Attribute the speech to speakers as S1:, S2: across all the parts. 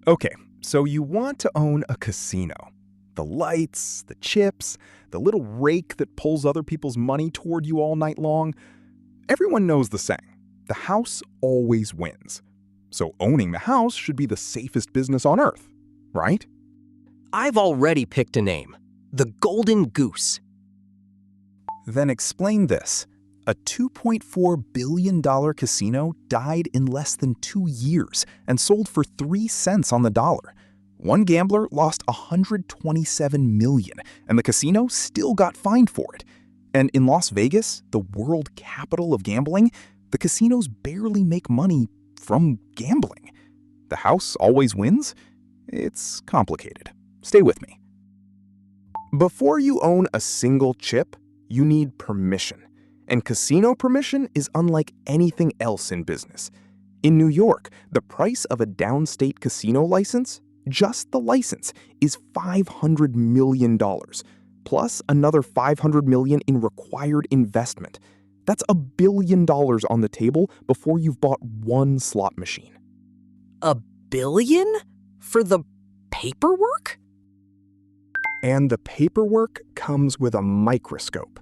S1: Okay, so you want to own a casino. The lights, the chips, the little rake that pulls other people's money toward you all night long. Everyone knows the saying, the house always wins. So owning the house should be the safest business on earth, right?
S2: I've already picked a name. The Golden Goose.
S1: Then explain this. A $2.4 billion casino died in less than 2 years and sold for 3 cents on the dollar. One gambler lost $127 million, and the casino still got fined for it. And in Las Vegas, the world capital of gambling, the casinos barely make money from gambling. The house always wins? It's complicated. Stay with me. Before you own a single chip, you need permission. And casino permission is unlike anything else in business. In New York, the price of a downstate casino license, just the license, is $500 million, plus another $500 million in required investment. That's $1 billion on the table before you've bought one slot machine.
S2: $1 billion? For the paperwork?
S1: And the paperwork comes with a microscope.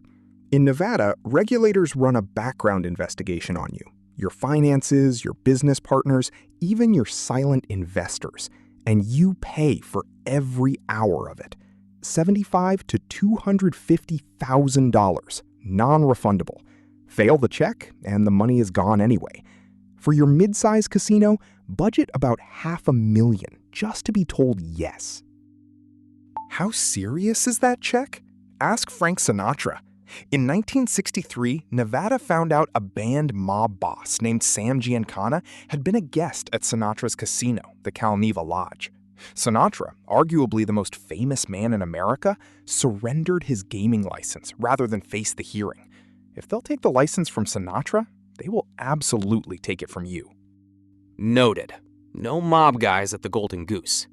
S1: In Nevada, regulators run a background investigation on you, your finances, your business partners, even your silent investors. And you pay for every hour of it. $75,000 to $250,000, non-refundable. Fail the check, and the money is gone anyway. For your mid-size casino, budget about $500,000 just to be told yes. How serious is that check? Ask Frank Sinatra. In 1963, Nevada found out a band mob boss named Sam Giancana had been a guest at Sinatra's casino, the Calneva Lodge. Sinatra, arguably the most famous man in America, surrendered his gaming license rather than face the hearing. If they'll take the license from Sinatra, they will absolutely take it from you.
S2: Noted. No mob guys at the Golden Goose.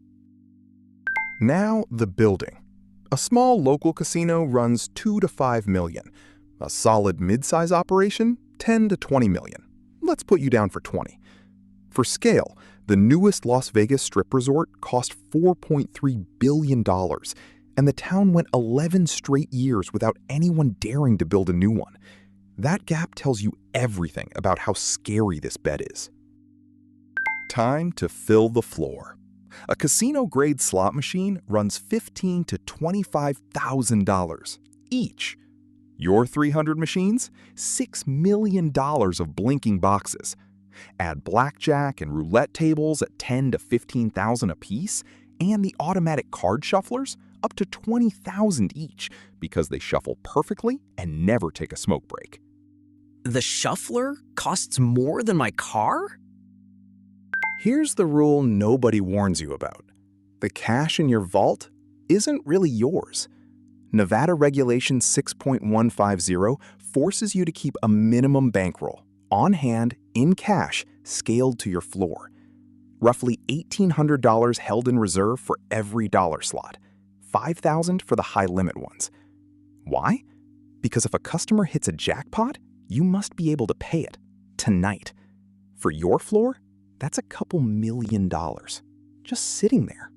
S1: Now, the building. A small local casino runs $2 to $5 million. A solid mid-size operation, $10 to $20 million. Let's put you down for 20. For scale, the newest Las Vegas Strip resort cost $4.3 billion, and the town went 11 straight years without anyone daring to build a new one. That gap tells you everything about how scary this bet is. Time to fill the floor. A casino-grade slot machine runs $15,000 to $25,000 each. Your 300 machines? $6 million of blinking boxes. Add blackjack and roulette tables at $10,000 to $15,000 apiece, and the automatic card shufflers up to $20,000 each because they shuffle perfectly and never take a smoke break.
S2: The shuffler costs more than my car?
S1: Here's the rule nobody warns you about. The cash in your vault isn't really yours. Nevada Regulation 6.150 forces you to keep a minimum bankroll, on hand, in cash, scaled to your floor. Roughly $1,800 held in reserve for every dollar slot, $5,000 for the high-limit ones. Why? Because if a customer hits a jackpot, you must be able to pay it, tonight. For your floor, that's a couple $1 million, just sitting there.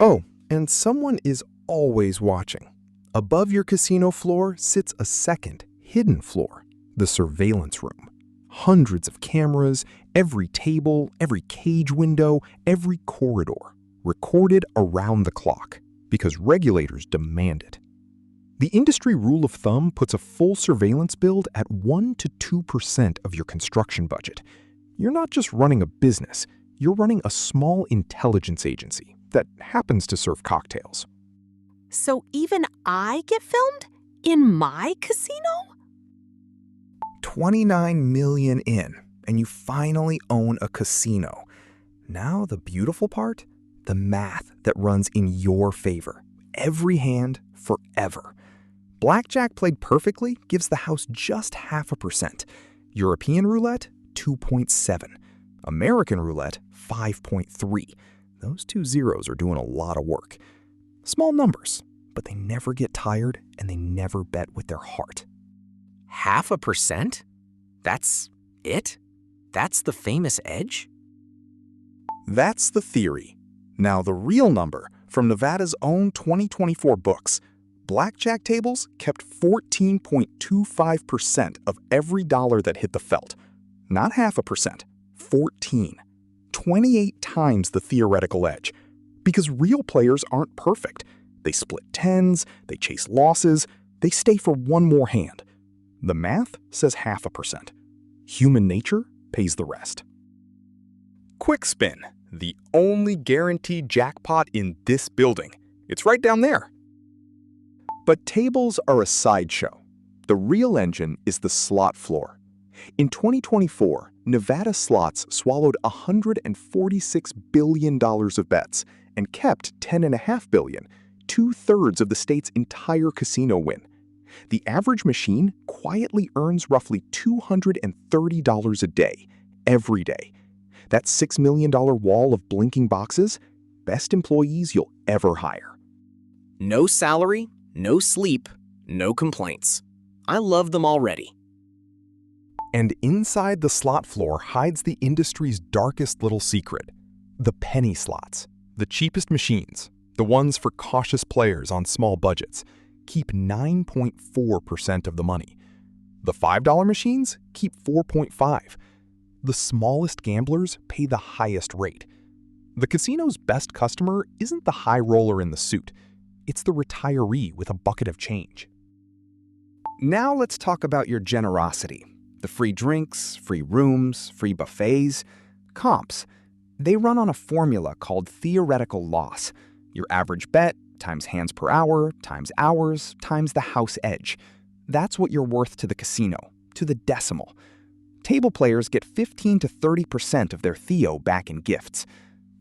S1: Oh, and someone is always watching. Above your casino floor sits a second, hidden floor, the surveillance room. Hundreds of cameras, every table, every cage window, every corridor, recorded around the clock, because regulators demand it. The industry rule of thumb puts a full surveillance build at 1% to 2% of your construction budget. You're not just running a business, you're running a small intelligence agency that happens to serve cocktails.
S3: So even I get filmed? In my casino?
S1: 29 million in, and you finally own a casino. Now the beautiful part? The math that runs in your favor. Every hand, forever. Blackjack played perfectly gives the house just 0.5%. European roulette, 2.7. American roulette, 5.3. Those 2 zeros are doing a lot of work. Small numbers, but they never get tired and they never bet with their heart.
S2: 0.5%? That's it? That's the famous edge?
S1: That's the theory. Now, the real number from Nevada's own 2024 books: blackjack tables kept 14.25% of every dollar that hit the felt. Not 0.5%, 14. 28 times the theoretical edge. Because real players aren't perfect. They split tens, they chase losses, they stay for one more hand. The math says 0.5%. Human nature pays the rest. Quick Spin, the only guaranteed jackpot in this building. It's right down there. But tables are a sideshow. The real engine is the slot floor. In 2024, Nevada slots swallowed $146 billion of bets and kept $10.5 billion, 2/3 of the state's entire casino win. The average machine quietly earns roughly $230 a day, every day. That $6 million wall of blinking boxes, best employees you'll ever hire.
S2: No salary, no sleep, no complaints. I love them already.
S1: And inside the slot floor hides the industry's darkest little secret: the penny slots. The cheapest machines, the ones for cautious players on small budgets, keep 9.4% of the money. The $5 machines keep 4.5%. The smallest gamblers pay the highest rate. The casino's best customer isn't the high roller in the suit. It's the retiree with a bucket of change. Now let's talk about your generosity. The free drinks, free rooms, free buffets, comps. They run on a formula called theoretical loss. Your average bet times hands per hour times hours times the house edge. That's what you're worth to the casino, to the decimal. Table players get 15 to 30% of their theo back in gifts.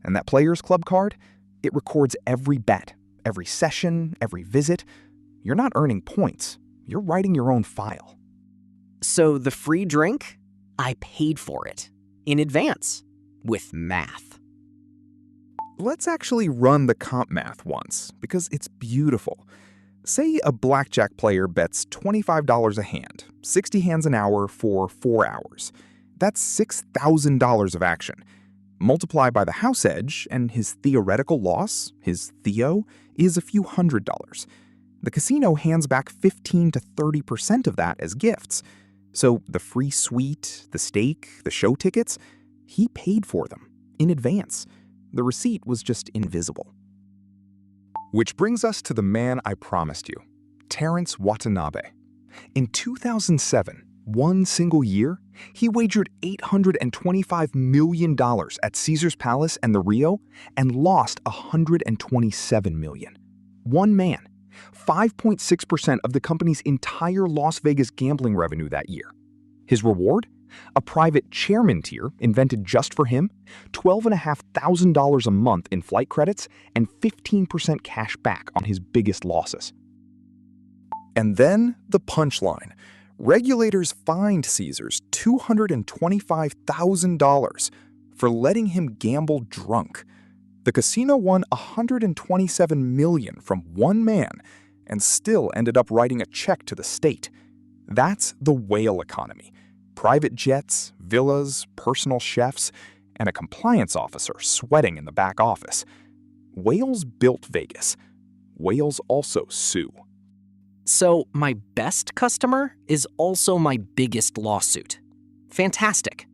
S1: And that Players Club card, it records every bet, every session, every visit. You're not earning points. You're writing your own file.
S2: So the free drink? I paid for it. In advance. With math.
S1: Let's actually run the comp math once, because it's beautiful. Say a blackjack player bets $25 a hand, 60 hands an hour for 4 hours. That's $6,000 of action. Multiply by the house edge, and his theoretical loss, his theo, is a few $100s. The casino hands back 15 to 30% of that as gifts. So the free suite, the steak, the show tickets, he paid for them in advance. The receipt was just invisible. Which brings us to the man I promised you, Terrence Watanabe. In 2007, one single year, he wagered $825 million at Caesar's Palace and the Rio and lost $127 million. One man, 5.6% of the company's entire Las Vegas gambling revenue that year. His reward? A private chairman tier invented just for him, $12,500 a month in flight credits, and 15% cash back on his biggest losses. And then the punchline. Regulators fined Caesars $225,000 for letting him gamble drunk. The casino won $127 million from one man and still ended up writing a check to the state. That's the whale economy. Private jets, villas, personal chefs, and a compliance officer sweating in the back office. Whales built Vegas. Whales also sue.
S2: So my best customer is also my biggest lawsuit. Fantastic.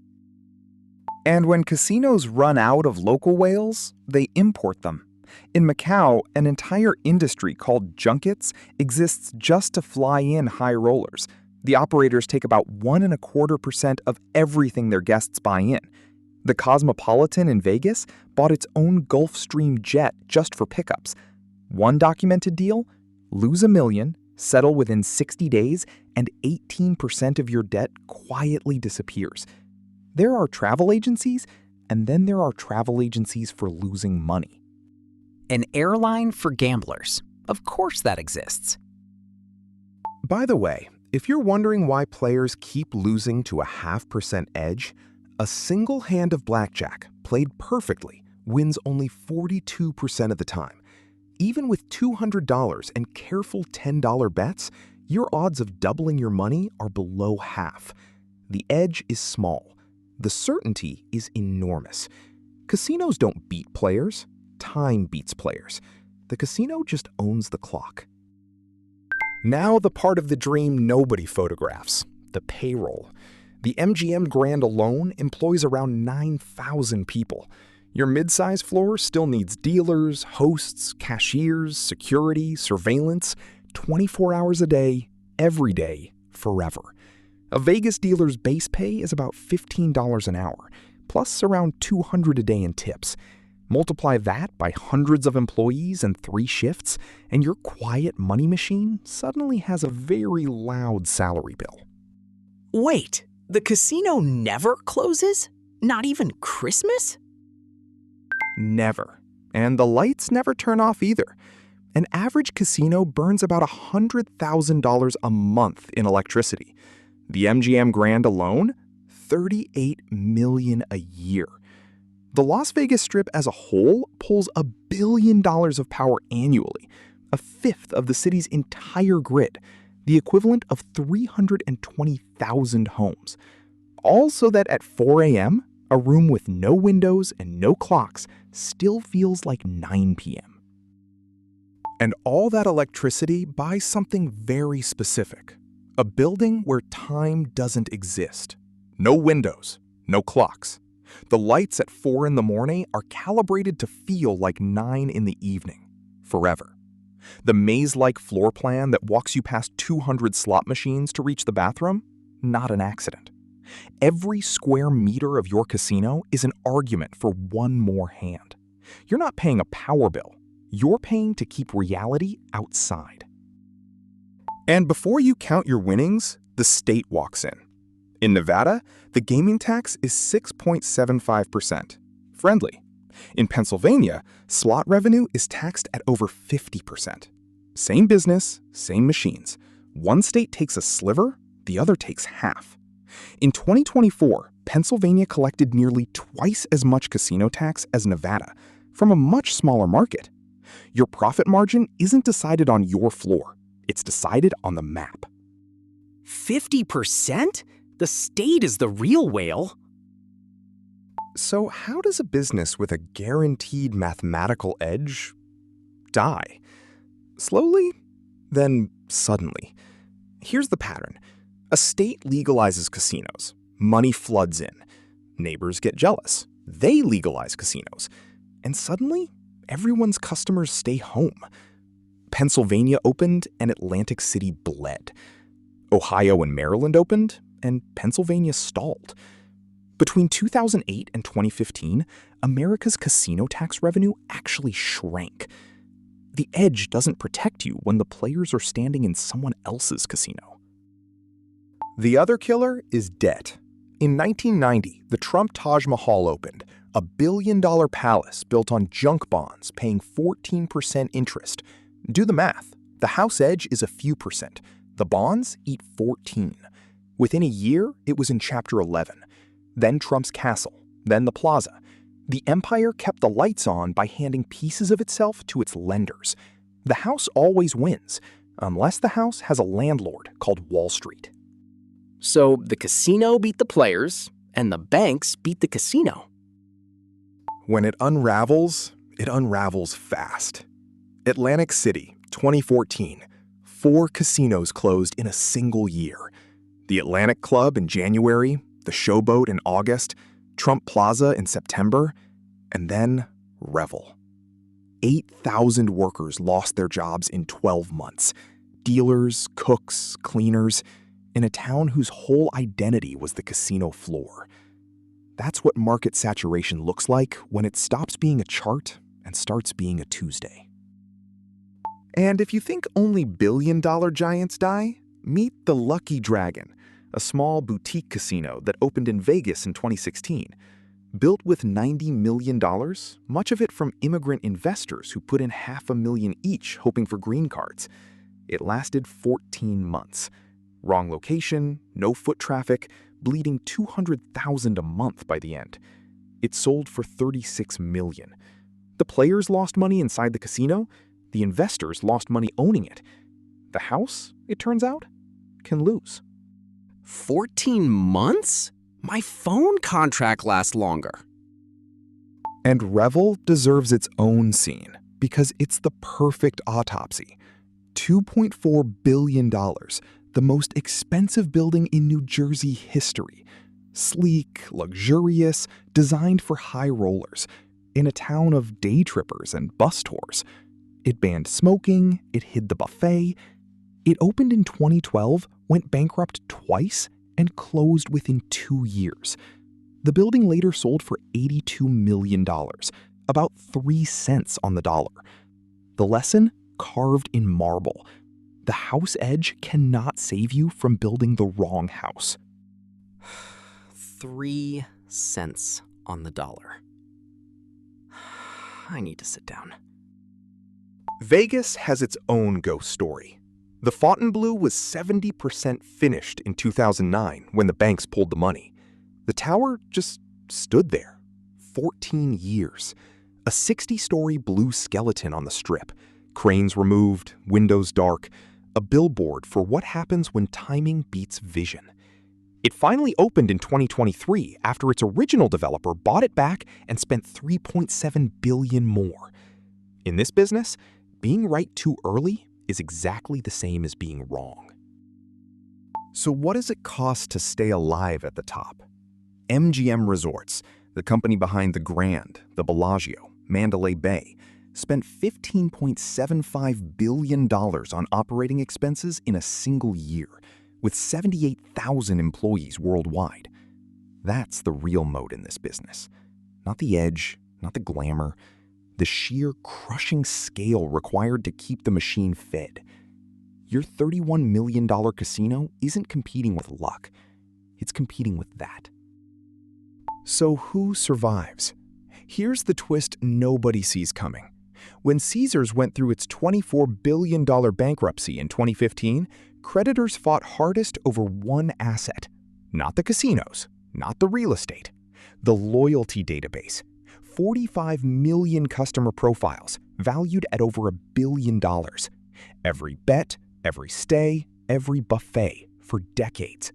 S1: And when casinos run out of local whales, they import them. In Macau, an entire industry called junkets exists just to fly in high rollers. The operators take about 1.25% of everything their guests buy in. The Cosmopolitan in Vegas bought its own Gulfstream jet just for pickups. One documented deal? Lose $1 million, settle within 60 days, and 18% of your debt quietly disappears. There are travel agencies, and then there are travel agencies for losing money.
S2: An airline for gamblers. Of course that exists.
S1: By the way, if you're wondering why players keep losing to a 0.5% edge, a single hand of blackjack, played perfectly, wins only 42% of the time. Even with $200 and careful $10 bets, your odds of doubling your money are below half. The edge is small. The certainty is enormous. Casinos don't beat players, time beats players. The casino just owns the clock. Now the part of the dream nobody photographs, the payroll. The MGM Grand alone employs around 9,000 people. Your mid-size floor still needs dealers, hosts, cashiers, security, surveillance, 24 hours a day, every day, forever. A Vegas dealer's base pay is about $15 an hour, plus around $200 a day in tips. Multiply that by hundreds of employees and 3 shifts, and your quiet money machine suddenly has a very loud salary bill.
S2: Wait, the casino never closes? Not even Christmas?
S1: Never. And the lights never turn off either. An average casino burns about $100,000 a month in electricity. The MGM Grand alone, $38 million a year. The Las Vegas Strip as a whole pulls $1 billion of power annually, a fifth of the city's entire grid, the equivalent of 320,000 homes. All so that at 4 a.m., a room with no windows and no clocks still feels like 9 p.m. And all that electricity buys something very specific. A building where time doesn't exist. No windows, no clocks. The lights at 4 in the morning are calibrated to feel like 9 in the evening, forever. The maze-like floor plan that walks you past 200 slot machines to reach the bathroom, not an accident. Every square meter of your casino is an argument for one more hand. You're not paying a power bill. You're paying to keep reality outside. And before you count your winnings, the state walks in. In Nevada, the gaming tax is 6.75%. Friendly. In Pennsylvania, slot revenue is taxed at over 50%. Same business, same machines. One state takes a sliver, the other takes half. In 2024, Pennsylvania collected nearly twice as much casino tax as Nevada, from a much smaller market. Your profit margin isn't decided on your floor. It's decided on the map.
S2: 50%? The state is the real whale.
S1: So how does a business with a guaranteed mathematical edge die? Slowly, then suddenly. Here's the pattern. A state legalizes casinos. Money floods in. Neighbors get jealous. They legalize casinos. And suddenly, everyone's customers stay home. Pennsylvania opened and Atlantic City bled. Ohio and Maryland opened and Pennsylvania stalled. Between 2008 and 2015, America's casino tax revenue actually shrank. The edge doesn't protect you when the players are standing in someone else's casino. The other killer is debt. In 1990, the Trump Taj Mahal opened, a billion-dollar palace built on junk bonds paying 14% interest. Do the math. The house edge is a few percent. The bonds eat 14. Within a year, it was in Chapter 11. Then Trump's castle, then the plaza. The empire kept the lights on by handing pieces of itself to its lenders. The house always wins, unless the house has a landlord called Wall Street.
S2: So the casino beat the players, and the banks beat the casino.
S1: When it unravels fast. Atlantic City, 2014. 4 casinos closed in a single year. The Atlantic Club in January, the Showboat in August, Trump Plaza in September, and then Revel. 8,000 workers lost their jobs in 12 months. Dealers, cooks, cleaners, in a town whose whole identity was the casino floor. That's what market saturation looks like when it stops being a chart and starts being a Tuesday. And if you think only billion-dollar giants die, meet the Lucky Dragon, a small boutique casino that opened in Vegas in 2016. Built with $90 million, much of it from immigrant investors who put in $500,000 each hoping for green cards. It lasted 14 months. Wrong location, no foot traffic, bleeding $200,000 a month by the end. It sold for $36 million. The players lost money inside the casino. The investors lost money owning it. The house, it turns out, can lose.
S2: 14 months? My phone contract lasts longer.
S1: And Revel deserves its own scene because it's the perfect autopsy. $2.4 billion, the most expensive building in New Jersey history. Sleek, luxurious, designed for high rollers, in a town of day trippers and bus tours. It banned smoking, it hid the buffet. It opened in 2012, went bankrupt twice, and closed within 2 years. The building later sold for $82 million, about 3 cents on the dollar. The lesson? Carved in marble. The house edge cannot save you from building the wrong house.
S2: 3 cents on the dollar. I need to sit down.
S1: Vegas has its own ghost story. The Fontainebleau was 70% finished in 2009 when the banks pulled the money. The tower just stood there. 14 years. A 60-story blue skeleton on the strip. Cranes removed, windows dark. A billboard for what happens when timing beats vision. It finally opened in 2023 after its original developer bought it back and spent $3.7 billion more. In this business, being right too early is exactly the same as being wrong. So what does it cost to stay alive at the top? MGM Resorts, the company behind the Grand, the Bellagio, Mandalay Bay, spent $15.75 billion on operating expenses in a single year, with 78,000 employees worldwide. That's the real moat in this business. Not the edge, not the glamour, the sheer crushing scale required to keep the machine fed. Your $31 million casino isn't competing with luck. It's competing with that. So who survives? Here's the twist nobody sees coming. When Caesars went through its $24 billion bankruptcy in 2015, creditors fought hardest over one asset. Not the casinos, not the real estate. The loyalty database. 45 million customer profiles, valued at over $1 billion. Every bet, every stay, every buffet, for decades.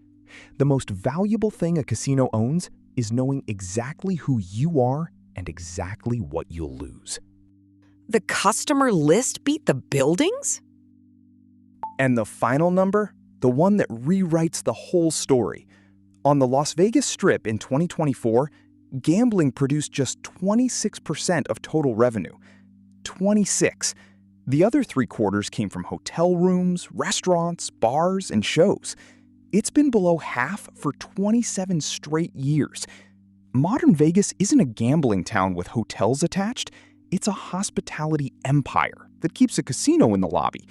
S1: The most valuable thing a casino owns is knowing exactly who you are and exactly what you'll lose.
S3: The customer list beat the buildings?
S1: And the final number? The one that rewrites the whole story. On the Las Vegas Strip in 2024, gambling produced just 26% of total revenue. 26. The other 3/4 came from hotel rooms, restaurants, bars, and shows. It's been below half for 27 straight years. Modern Vegas isn't a gambling town with hotels attached. It's a hospitality empire that keeps a casino in the lobby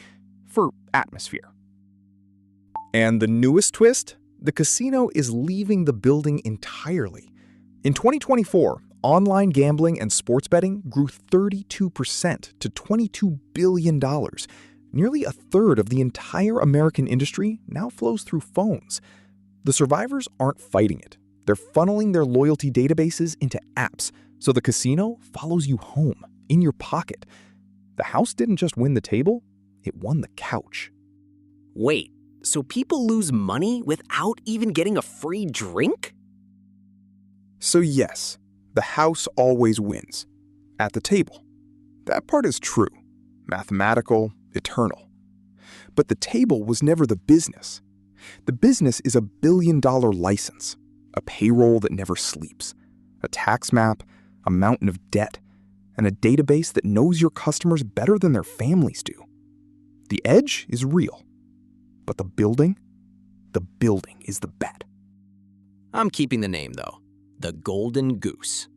S1: for atmosphere. And the newest twist? The casino is leaving the building entirely. In 2024, online gambling and sports betting grew 32% to $22 billion. Nearly a third of the entire American industry now flows through phones. The survivors aren't fighting it. They're funneling their loyalty databases into apps, so the casino follows you home, in your pocket. The house didn't just win the table, it won the couch.
S2: Wait, so people lose money without even getting a free drink?
S1: So yes, the house always wins. At the table. That part is true. Mathematical, eternal. But the table was never the business. The business is a $1 billion license, a payroll that never sleeps, a tax map, a mountain of debt, and a database that knows your customers better than their families do. The edge is real, but the building is the bet.
S2: I'm keeping the name, though. The Golden Goose.